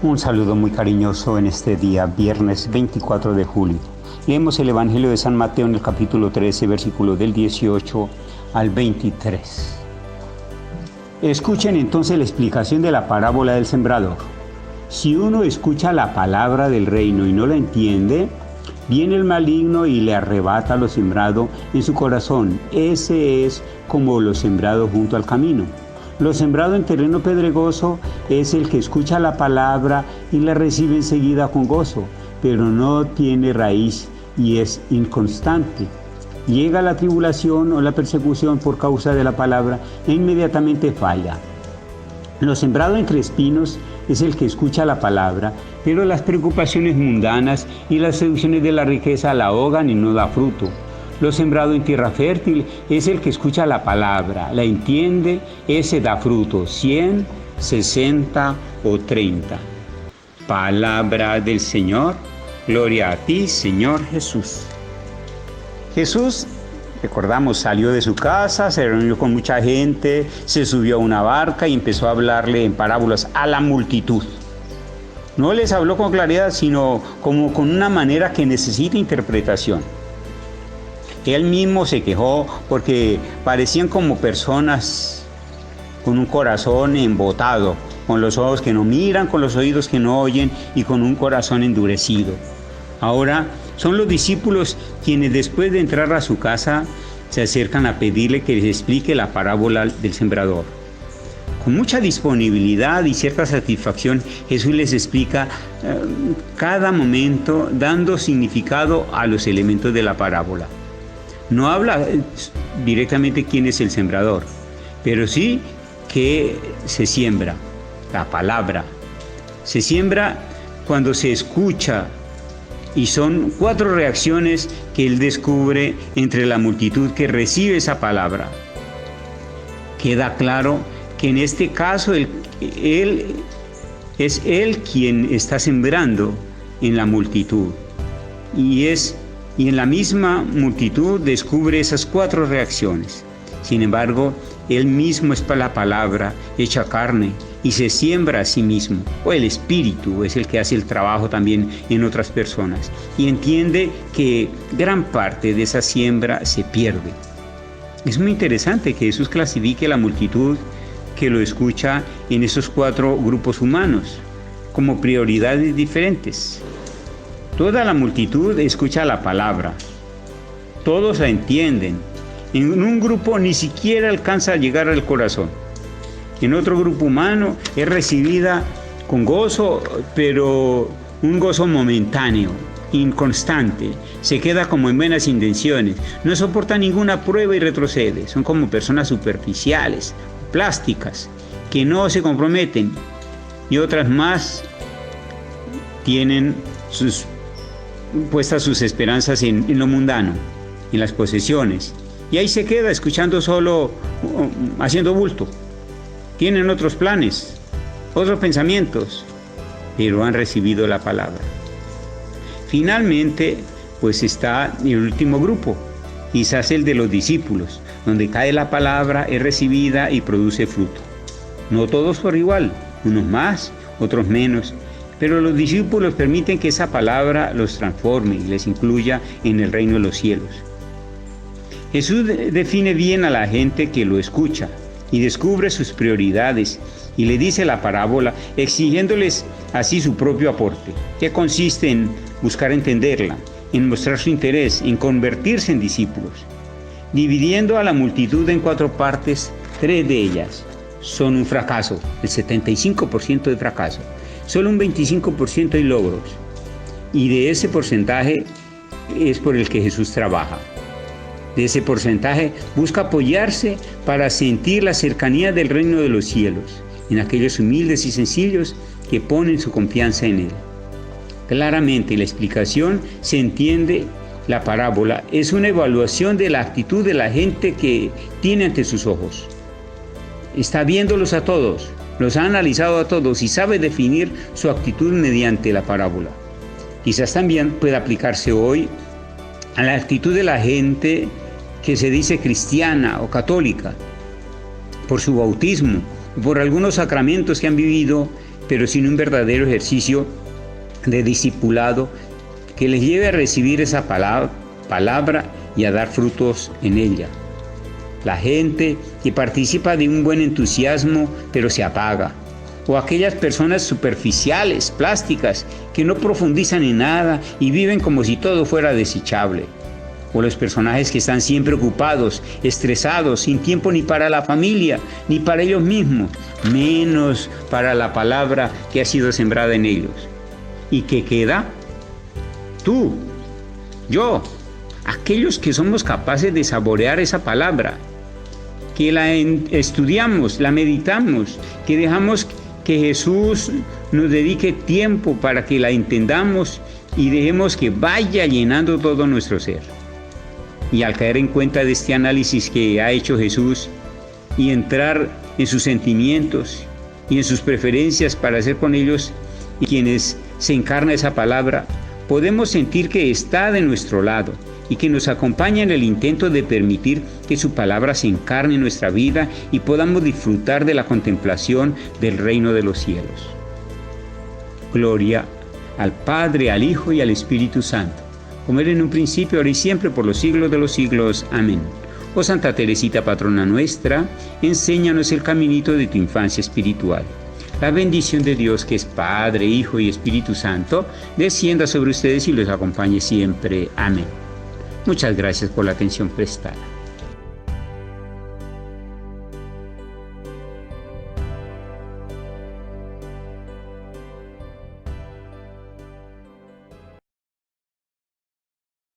Un saludo muy cariñoso en este día, viernes 24 de julio. Leemos el Evangelio de San Mateo en el capítulo 13, versículo del 18 al 23. Escuchen entonces la explicación de la parábola del sembrador. Si uno escucha la palabra del reino y no la entiende, viene el maligno y le arrebata lo sembrado en su corazón. Ese es como lo sembrado junto al camino. Lo sembrado en terreno pedregoso es el que escucha la palabra y la recibe enseguida con gozo, pero no tiene raíz y es inconstante. Llega la tribulación o la persecución por causa de la palabra e inmediatamente falla. Lo sembrado entre espinos es el que escucha la palabra, pero las preocupaciones mundanas y las seducciones de la riqueza la ahogan y no da fruto. Lo sembrado en tierra fértil es el que escucha la palabra, la entiende, ese da fruto, 100, 60 o 30. Palabra del Señor, gloria a ti, Señor Jesús. Jesús, recordamos, salió de su casa, se reunió con mucha gente, se subió a una barca y empezó a hablarle en parábolas a la multitud. No les habló con claridad, sino como con una manera que necesita interpretación. Él mismo se quejó porque parecían como personas con un corazón embotado, con los ojos que no miran, con los oídos que no oyen y con un corazón endurecido. Ahora son los discípulos quienes después de entrar a su casa se acercan a pedirle que les explique la parábola del sembrador. Con mucha disponibilidad y cierta satisfacción, Jesús les explica cada momento dando significado a los elementos de la parábola. No habla directamente quién es el sembrador, pero sí que se siembra, la palabra. Se siembra cuando se escucha y son 4 reacciones que él descubre entre la multitud que recibe esa palabra. Queda claro que en este caso es él quien está sembrando en la multitud y en la misma multitud descubre esas 4 reacciones. Sin embargo, él mismo es para la palabra hecha carne y se siembra a sí mismo, o el Espíritu es el que hace el trabajo también en otras personas y entiende que gran parte de esa siembra se pierde. Es muy interesante que Jesús clasifique la multitud que lo escucha en esos 4 grupos humanos como prioridades diferentes. Toda la multitud escucha la palabra, todos la entienden. En un grupo ni siquiera alcanza a llegar al corazón. En otro grupo humano es recibida con gozo, pero un gozo momentáneo, inconstante. Se queda como en buenas intenciones, no soporta ninguna prueba y retrocede. Son como personas superficiales, plásticas, que no se comprometen. Y otras más tienen puestas sus esperanzas en lo mundano, en las posesiones. Y ahí se queda escuchando solo, haciendo bulto. Tienen otros planes, otros pensamientos, pero han recibido la palabra. Finalmente, pues está el último grupo, quizás el de los discípulos, donde cae la palabra, es recibida y produce fruto. No todos por igual, unos más, otros menos, pero los discípulos permiten que esa palabra los transforme y les incluya en el reino de los cielos. Jesús define bien a la gente que lo escucha y descubre sus prioridades y le dice la parábola exigiéndoles así su propio aporte, que consiste en buscar entenderla, en mostrar su interés, en convertirse en discípulos. Dividiendo a la multitud en 4 partes, 3 de ellas son un fracaso, el 75% de fracaso. Solo un 25% hay logros, y de ese porcentaje es por el que Jesús trabaja. De ese porcentaje busca apoyarse para sentir la cercanía del reino de los cielos, en aquellos humildes y sencillos que ponen su confianza en Él. Claramente la explicación se entiende, la parábola es una evaluación de la actitud de la gente que tiene ante sus ojos. Está viéndolos a todos, los ha analizado a todos y sabe definir su actitud mediante la parábola. Quizás también pueda aplicarse hoy a la actitud de la gente que se dice cristiana o católica, por su bautismo, por algunos sacramentos que han vivido, pero sin un verdadero ejercicio de discipulado que les lleve a recibir esa palabra y a dar frutos en ella. La gente que participa de un buen entusiasmo pero se apaga, o aquellas personas superficiales, plásticas, que no profundizan en nada y viven como si todo fuera desechable, o los personajes que están siempre ocupados, estresados, sin tiempo ni para la familia, ni para ellos mismos, menos para la palabra que ha sido sembrada en ellos. ¿Y qué queda? Tú, yo, aquellos que somos capaces de saborear esa palabra, que la estudiamos, la meditamos, que dejamos que Jesús nos dedique tiempo para que la entendamos y dejemos que vaya llenando todo nuestro ser. Y al caer en cuenta de este análisis que ha hecho Jesús y entrar en sus sentimientos y en sus preferencias para hacer con ellos y quienes se encarna esa palabra, podemos sentir que está de nuestro lado y que nos acompaña en el intento de permitir que su palabra se encarne en nuestra vida y podamos disfrutar de la contemplación del reino de los cielos. Gloria al Padre, al Hijo y al Espíritu Santo, como era en un principio, ahora y siempre, por los siglos de los siglos. Amén. Oh Santa Teresita, patrona nuestra, enséñanos el caminito de tu infancia espiritual. La bendición de Dios, que es Padre, Hijo y Espíritu Santo, descienda sobre ustedes y los acompañe siempre. Amén. Muchas gracias por la atención prestada.